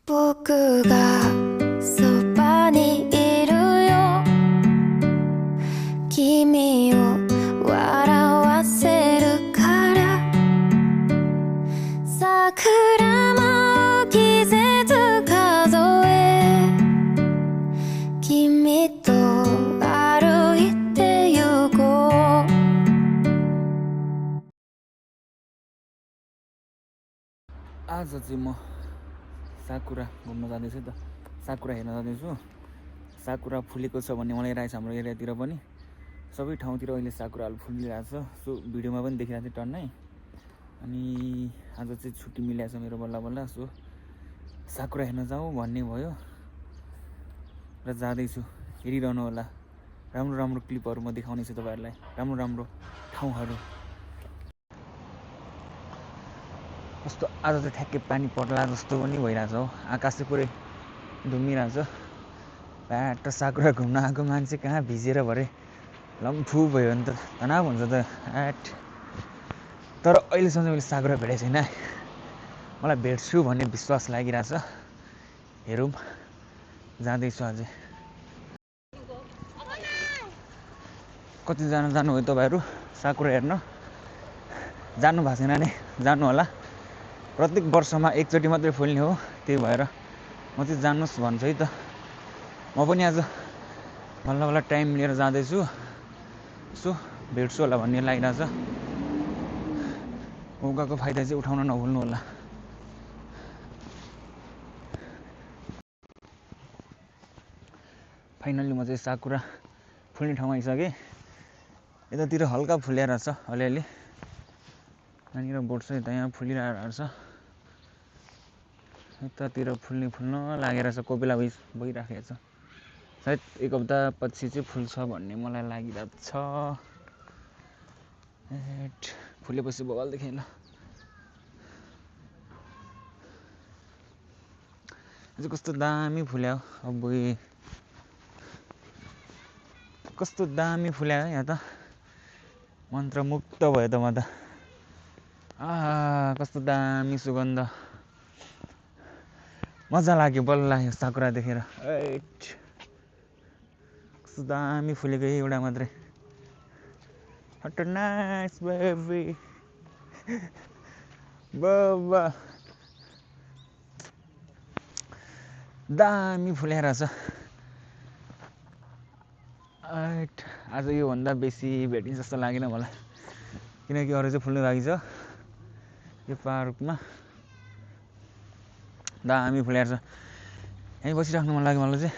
僕がそばにいるよ君を笑わせるから桜も季節数え君と歩いて行こうआज चाहिँ म साकुरा घुम्न जाँदैछु त साकुरा हेर्न जाँदैछु साकुरा फुलेको छ भन्ने मलाई लागेको छ हाम्रो एरियातिर पनि सबै ठाउँतिर अहिले साकुराहरू फुलिरहेको छ सो भिडियोमा पनि देखिरहेको थियो टन्नै अनि आज चाहिँ छुट्टी मिलेको छ मेरो बल्ल बल्ल सो साकुरा हेर्न जाउँ भन्ने भयो र जाँदैछु हेरिरहनु होला राम्रो राम्रो क्लिपहरू म देखाउनेछु तपाईँहरूलाई राम्रो राम्रो ठाउँहरू कस्तो आज चाहिँ ठ्याक्कै पानी पर्ला जस्तो पनि भइरहेछ हो आकाश चाहिँ पुरै धुम्मिरहेछ ब्याट साकुरा घुम्न आएको मान्छे कहाँ भिजेर भरे लम्फु भयो भने त तनाव हुन्छ त एट तर अहिलेसम्म मैले साकुरा भेटेको छैन मलाई भेट्छु भन्ने विश्वास लागिरहेछ हेरौँ जाँदैछु अझै कतिजना जानुभयो तपाईँहरू साकुरा हेर्न जानु भएको छैन भने जानु होला प्रत्येक वर्षमा एकचोटि मात्रै फुल्ने हो त्यही भएर म चाहिँ जानुहोस् भन्छु है त म पनि आज बल्ल बल्ल टाइम लिएर जाँदैछु सो भेट्छु होला भन्ने लागिरहेछ मौकाको फाइदा चाहिँ उठाउन नभुल्नु होला फाइनल्ली म चाहिँ साकुरा फुल्ने ठाउँमा आइसकेँ यतातिर हल्का फुलिरहेको छ अलिअलि यहाँनिर बोट छ यता यहाँ फुलिरहेको छ यतातिर फुल्न लागेर छ कोपिला भइराखेको छ सायद एक हप्ता पछि चाहिँ फुल्छ भन्ने मलाई लागिरहेको छ फुलेपछि बवाल देखेँ ल अझै कस्तो दामी फुल्यो अब कस्तो दामी फुल्यो यहाँ त मन्त्रमुग्ध भयो त म त कस्तो दामी सुगन्ध मजा लाग्यो बल्ल यो साकुरा देखेर कस्तो दामी फुलेको एउटा मात्रै नाइस बेबी बाबा दामी फुलेर छ आज योभन्दा बेसी भेटिन्छ जस्तो लागेन मलाई किनकि अरू चाहिँ फुल्नु बाँकी छ यो पार्कमा दामी फुलेर छ यहीँ बसिराख्नु मन लाग्यो मलाई चाहिँ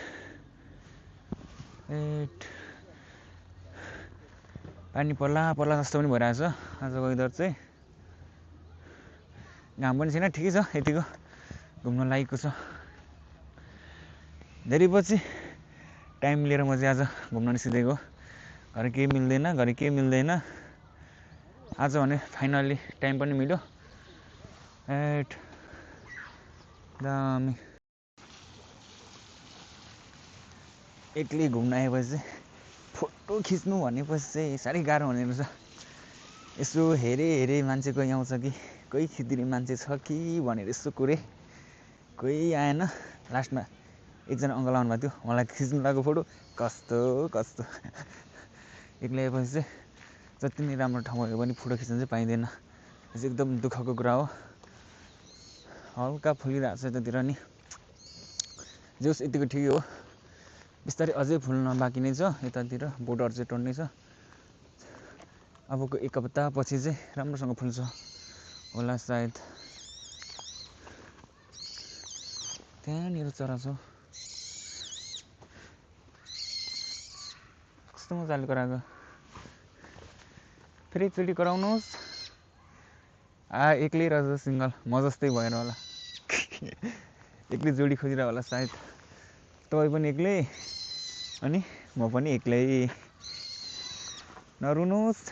पानी पर्ला जस्तो पनि भइरहेछ आजको वेदर चाहिँ घाम पनि छैन ठिकै छ यतिको घुम्न लायकको छ धेरै पछि टाइम लिएर म चाहिँ आज घुम्न निस्किदिएको घरि केही मिल्दैन आज भने फाइनल्ली टाइम पनि मिल्यो दामी एक्लै घुम्न आएपछि चाहिँ फोटो खिच्नु भनेपछि चाहिँ साह्रै गाह्रो हुने रहेछ यसो हेरे मान्छे कोही आउँछ कि कोही खिचिदिने मान्छे छ कि भनेर यसो कुरे कोही आएन लास्टमा एकजना अङ्कल आउनु भएको थियो मलाई खिच्नु लागेको फोटो कस्तो एक्लै आएपछि चाहिँ जति नै राम्रो ठाउँ भयो पनि फोटो खिच्न चाहिँ पाइँदैन यो चाहिँ एकदम दुःखको कुरा हो हल्का फुलिरहेको छ यतातिर नि जे होस् यतिको ठिकै हो बिस्तारै अझै फुल्न बाँकी नै छ यतातिर बोटहरू चाहिँ टन्नै छ अबको एक हप्ता पछि चाहिँ राम्रोसँग फुल्छ होला सायद त्यहाँनिर चरा छ कस्तो मजाले कराएको फेरि एकचोटि कराउनुहोस् एक्लै रहेछ सिङ्गल म जस्तै भएर होला एक्लै जोडी खोजिरह होला सायद तपाईँ पनि एक्लै अनि म पनि एक्लै नरुनुहोस्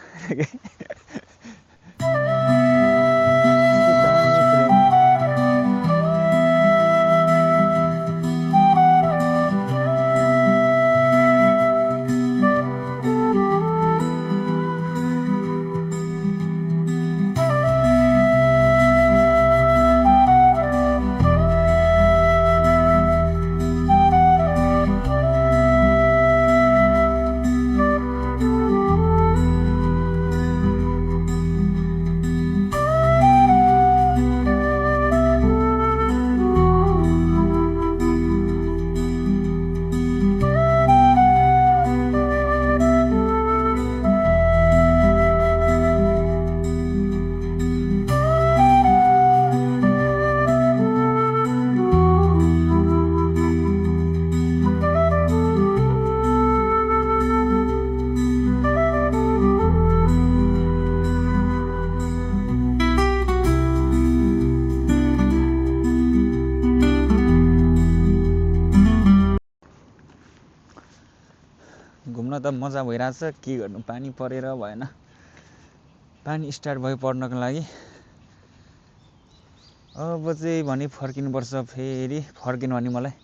हुन त मजा भइरहेछ, के गर्नु पानी परेर भएन। पानी स्टार्ट भयो पर्नको लागि। अब चाहिँ भने फर्किनुपर्छ, फेरि फर्किनु भने मलाई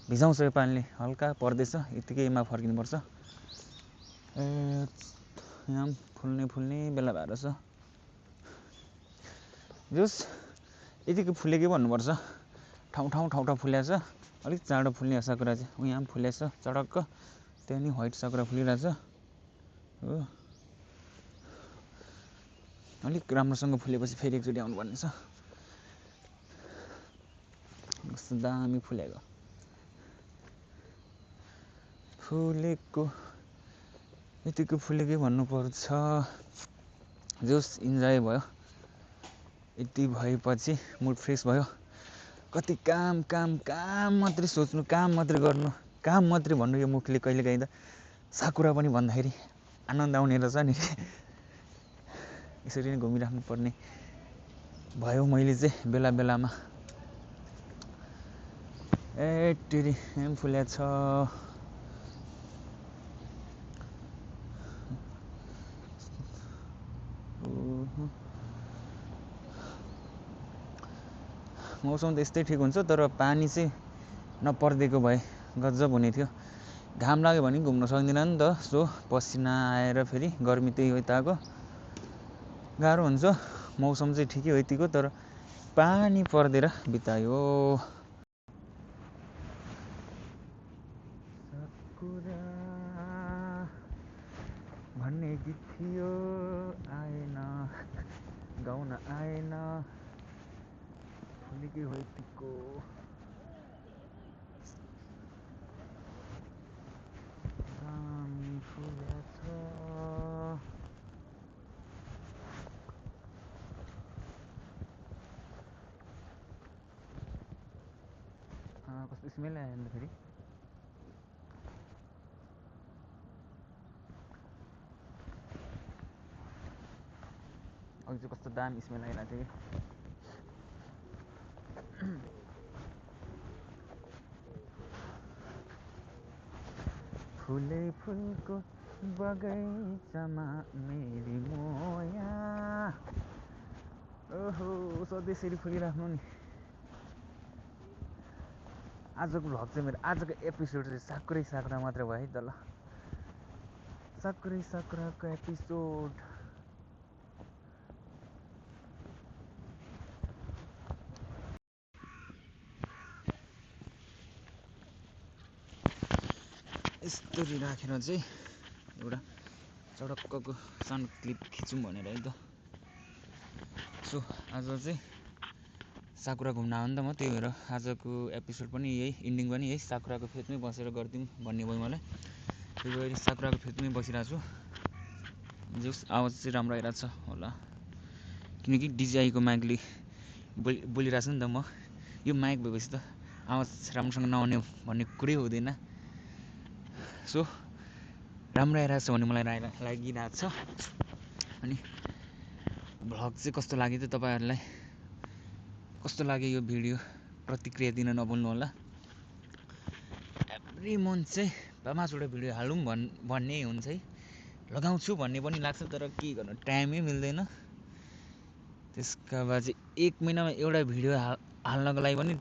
भिजाउँछ यो पानीले, हल्का पर्दैछ यतिकैमा फर्किनुपर्छ। यहाँ फुल्ने बेला भएर छ। जस यतिकै फुलेकै भन्नुपर्छ, ठाउँ फुलेछ, अलिक चाँडो फुल्ने साकुरा चाहिँ यहाँ पनि फुलेछ चडक्क, त्यहाँ नि व्हाइट साकुरा फुलिरहेछ हो। अलिक राम्रोसँग फुलेपछि फेरि एकचोटि आउनुपर्ने छ। कस्तो दामी फुलेको, यतिको फुलेकै भन्नुपर्छ। जोस इन्जोय भयो, यति भएपछि मुड फ्रेस भयो। कति काम मात्रै सोच्नु, काम मात्रै गर्नु, काम मात्रै भन्नु यो मुखले कहिलेकाहीँ त साकुरा पनि भन्दाखेरि आनन्द आउने रहेछ नि। यसरी नै घुमिराख्नु पर्ने भयो मैले चाहिँ बेला बेलामा। टेरी एम फुल्या छ। मौसम त यस्तै ठिक हुन्छ, तर पानी चाहिँ नपर्दिएको भए गजब हुने थियो। घाम लाग्यो भने घुम्न सक्दैन नि त, सो पसिना आएर फेरि गर्मी त्यही हो यताको गाह्रो हुन्छ। मौसम चाहिँ ठिकै हो यतिको, तर पानी पर्देर बितायो। साकुरा भन्ने गीत थियो, आएन गाउन आएन, फुलेकै हो यतिको। दामी फुलेछ। कस्तो स्मेल आयो नि त फेरि। अघि चाहिँ कस्तो दामी स्मेल आइरहेको थियो कि। फुले फुलको बगैँचामा मेरी मोया, ओहो सधैँ यसरी फुलिराख्नु नि। आजको भ्लग चाहिँ मेरो आजको एपिसोड चाहिँ साकुरा मात्र भयो है त ल। साकुराको एपिसोड। यस्तरी राखेर चाहिँ एउटा चडक्कको सानो क्लिप खिचौँ भनेर है त। सो आज चाहिँ साकुरा घुम्न आयो नि त म, त्यही भएर आजको एपिसोड पनि यही, इन्डिङ पनि यही साकुराको फेदमै बसेर गरिदिउँ भन्ने भयो मलाई। त्यही भएर साकुराको फेदमै बसिरहेको छु। जस आवाज चाहिँ राम्रो आइरहेको छ होला, किनकि डिजिआईको माइकले बोलिरहेको छु नि त म। यो माइक भएपछि त आवाज राम्रोसँग नआउने भन्ने कुरै हुँदैन। सो राम्रो आइरहेको छ भन्ने मलाई लागिरहेको छ। अनि भ्लग चाहिँ कस्तो लाग्यो त तपाईँहरूलाई, कस्तो लाग्यो यो भिडियो, प्रतिक्रिया दिन नभुल्नु होला। एभ्री मन्थ चाहिँ 5वटा भिडियो हालौँ भन्ने हुन्छ है, लगाउँछु भन्ने पनि लाग्छ, तर के गर्नु टाइमै मिल्दैन। त्यसका बाद चाहिँ 1 महिनामा एउटा भिडियो हाल्नको लागि पनि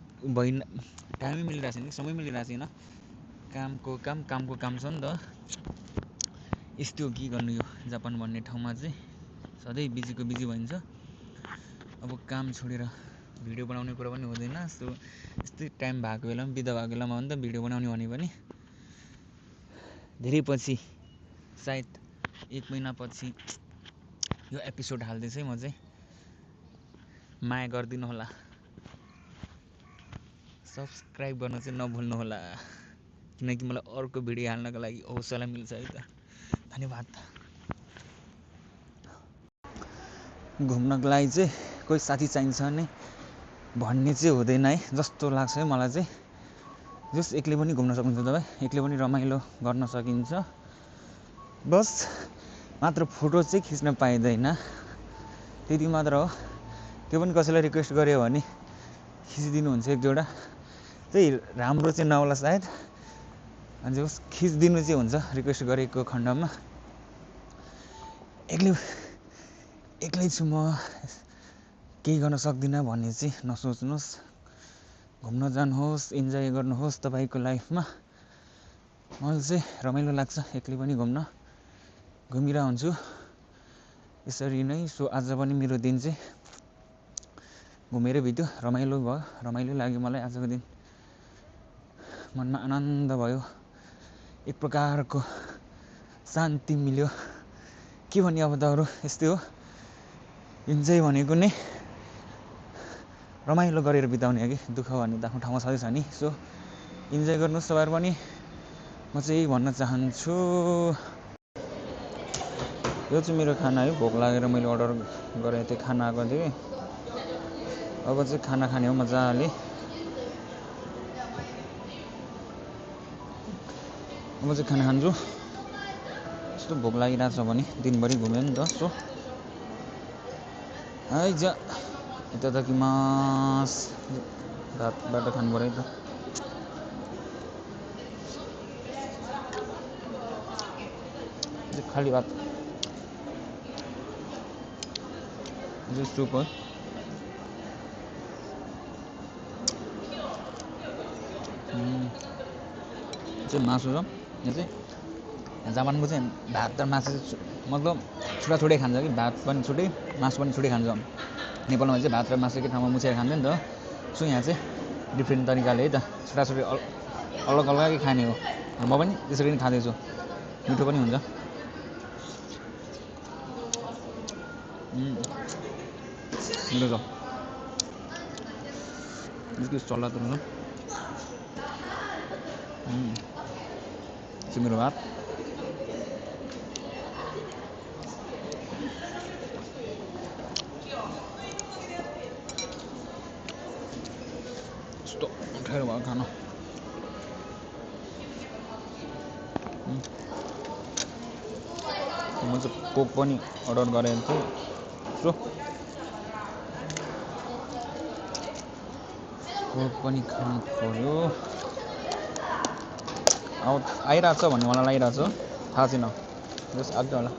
टाइमै मिलिरहेको छैन, समय मिलिरहेको छैन। कामको काम छ नि त। यस्तो के गर्नु, यो जापान भन्ने ठाउँमा चाहिँ सधैँ बिजीको बिजी भइन्छ। अब काम छोडेर भिडियो बनाउने कुरा पनि हुँदैन। सो यस्तै टाइम भएको बेलामा, बिदा भएको बेलामा हो नि त भिडियो बनाउने भने पनि। धेरै पछि सायद 1 महिनापछि यो एपिसोड हाल्दैछु है म चाहिँ। माया गरिदिनु होला, सब्सक्राइब गर्न चाहिँ नभुल्नु होला, किनकि मलाई अर्को भिडियो हाल्नको लागि हौसला मिल्छ है त। धन्यवाद। घुम्नको लागि चाहिँ कोही साथी चाहिन्छ नि भन्ने चाहिँ हुँदैन है जस्तो लाग्छ है मलाई चाहिँ। जस एक्लै पनि घुम्न सक्नुहुन्छ तपाईँ, एक्लै पनि रमाइलो गर्न सकिन्छ। बस मात्र फोटो चाहिँ खिच्न पाइँदैन, त्यति मात्र हो। त्यो पनि कसैलाई रिक्वेस्ट गऱ्यो भने खिचिदिनुहुन्छ 1-2वटा। त्यही राम्रो चाहिँ नहोला सायद, अनि चाहिँ खिचिदिनु चाहिँ हुन्छ रिक्वेस्ट गरेको खण्डमा। एक्लै छु म, केही गर्न सक्दिनँ भन्ने चाहिँ नसोच्नुहोस्। घुम्न जानुहोस्, इन्जोय गर्नुहोस् तपाईँको लाइफमा। मलाई चाहिँ रमाइलो लाग्छ एक्लै पनि घुमिरहन्छु यसरी नै। सो आज पनि मेरो दिन चाहिँ घुमेरै बित्यो, रमाइलो भयो, रमाइलो लाग्यो मलाई आजको दिन। मनमा आनन्द भयो, एक प्रकारको शान्ति मिल्यो। के भन्ने अब त अरू यस्तै हो। इन्जोय भनेको नै रमाइलो गरेर बिताउने हो कि, दुःख भन्ने त आफ्नो ठाउँमा छँदैछ नि। सो इन्जोय गर्नुहोस् तपाईँहरू पनि, म चाहिँ भन्न चाहन्छु। यो चाहिँ मेरो खाना है, भोक लागेर मैले अर्डर गरेको थिएँ, खाना आएको थिएँ। अब चाहिँ खाना खाने हो मजाले। अब चाहिँ खाना खान्छु। यस्तो भोक लागिरहेको छ भने दिनभरि घुम्यो नि त। सो आइज इतादाकिमास, भातबाट खानु पऱ्यो नि त। खाली भात, जो सुप हो। चाहिँ मासु छ। यो चाहिँ जापानको चाहिँ भात र मासु मतलब छुट्टै खान्छ कि, भात पनि छुट्टै मासु पनि छुट्टै खान्छ। नेपालमा चाहिँ भात र मासु एकै ठाउँमा मुछेर खान्छ नि त। सो यहाँ चाहिँ डिफ्रेन्ट तरिकाले है त, छुट्टै अलग अलगै खाने हो। म पनि त्यसरी नै खाँदैछु, मिठो पनि हुन्छ। मिठो छ। यसको सलादहरू छ। मेरो भात यस्तो अप्ठ्यारो भयो खाना। म चाहिँ कोक पनि अर्डर गरेको थिएँ। सो कोक पनि खानु पर्यो। अब आइरहेको छ भन्ने मलाई लागिरहेको छ, थाहा छैन, जस आउँछ होला।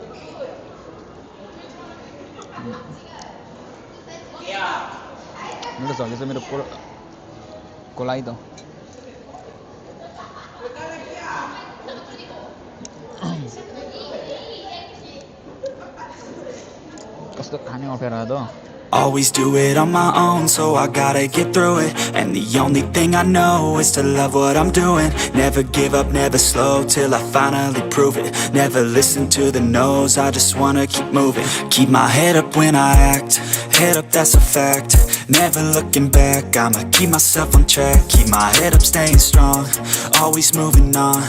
मेरो झल्दै छ मेरो कोलाई त। कस्तो खाने अप्ठ्यारो त। Always do it on my own, so I gotta get through it. And the only thing I know is to love what I'm doing. Never give up, never slow, till I finally prove it. Never listen to the no's, I just wanna keep moving. Keep my head up when I act, head up, that's a fact. Never looking back, I'ma keep myself on track. Keep my head up, staying strong, always moving on.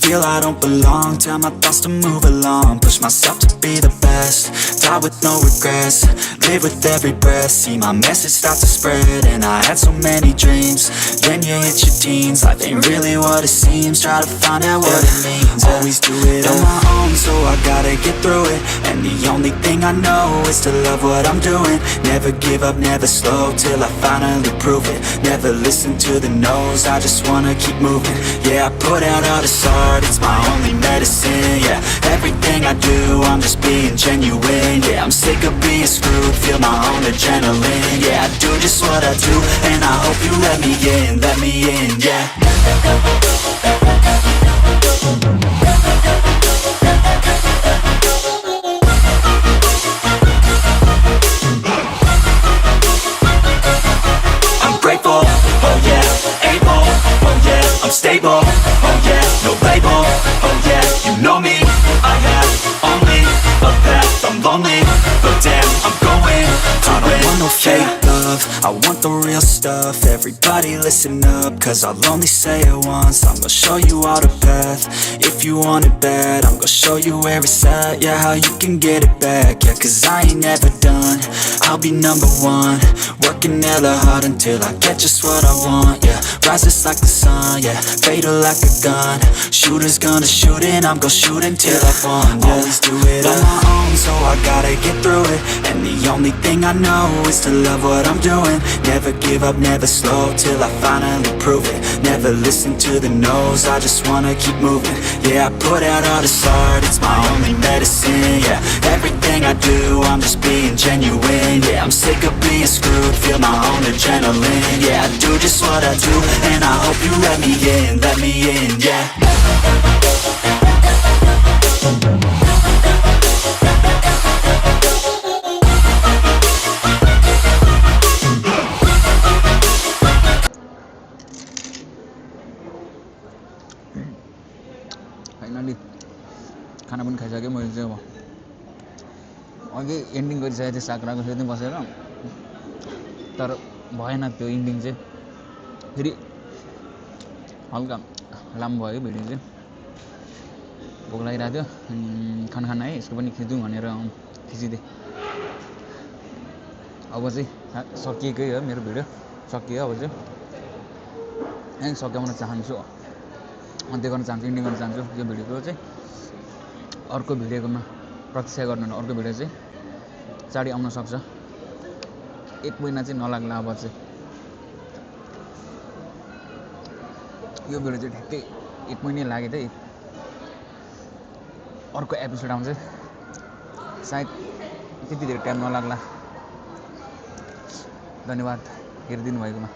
Feel I don't belong, tell my thoughts to move along. Push myself to be the best, die with no regrets. Live with every breath, see my message start to spread. And I had so many dreams, then you hit your teens. Life ain't really what it seems, try to find out what it means. Always do it on my own, so I gotta get through it. And the only thing I know is to love what I'm doing. Never give up, never slow, till I finally prove it. Never listen to the no's, I just wanna keep moving. Yeah, I put out all this art, it's my only medicine. Yeah, everything I do, I'm just being genuine. Yeah, I'm sick of being screwed, feel my own adrenaline. Yeah, I do just what I do, and I hope you let me in, yeah. I'm grateful, oh yeah, able, oh yeah, I'm stable, oh yeah, no label, oh yeah, you know me, I have only a path, I'm lonely, but damn, I'm going to I don't want no fake love, I want the real stuff. Everybody listen up, cause I'll only say it once. I'm gonna show you all the path, if you want it bad. I'm gonna show you where it's at, yeah, how you can get it back. Yeah, cause I ain't never done, I'll be number one. Working hella hard until I get just what I want. Yeah, rises like the sun, yeah, fatal like a gun. Shooter's gonna shoot and I'm gonna shoot until I won. Yeah, always do it on my own, so I gotta get through it. And the only thing I know is to love what I'm doing. Never give up, never slow, till I finally prove it. Never listen to the no's, I just wanna keep moving. Yeah, I put out all this art, it's my only medicine. Yeah, everything I do, I'm just being genuine. Yeah, I'm sick of being screwed, feel my own adrenaline. Yeah, I do just what I do, and I hope you let me in, yeah. Finally खाना पनि खाइसकेँ मैले चाहिँ अब अघि ending गरिसकेको थिएँ साकुराको फेरि बसेर तर भएन त्यो एन्डिङ चाहिँ फेरि हल्का लामो भयो कि भिडियो चाहिँ भोक लागिरहेको थियो खाना खाना है यसको पनि खिचौँ भनेर खिचिदिएँ अब चाहिँ सकिएकै हो मेरो भिडियो सकियो अब चाहिँ सकाउन चाहन्छु अन्त्य गर्न चाहन्छु इन्डिङ गर्न चाहन्छु यो भिडियोको चाहिँ अर्को भिडियोकोमा प्रतीक्षा गर्नु अर्को भिडियो चाहिँ चाँडै आउन सक्छ 1 महिना चाहिँ नलाग्ला अब चाहिँ यो भिडियो चाहिँ ठ्याक्कै 1 महिना लाग्यो त्यही अर्को एपिसोड आउँछ सायद त्यति धेरै टाइम नलाग्ला धन्यवाद हेरिदिनु भएकोमा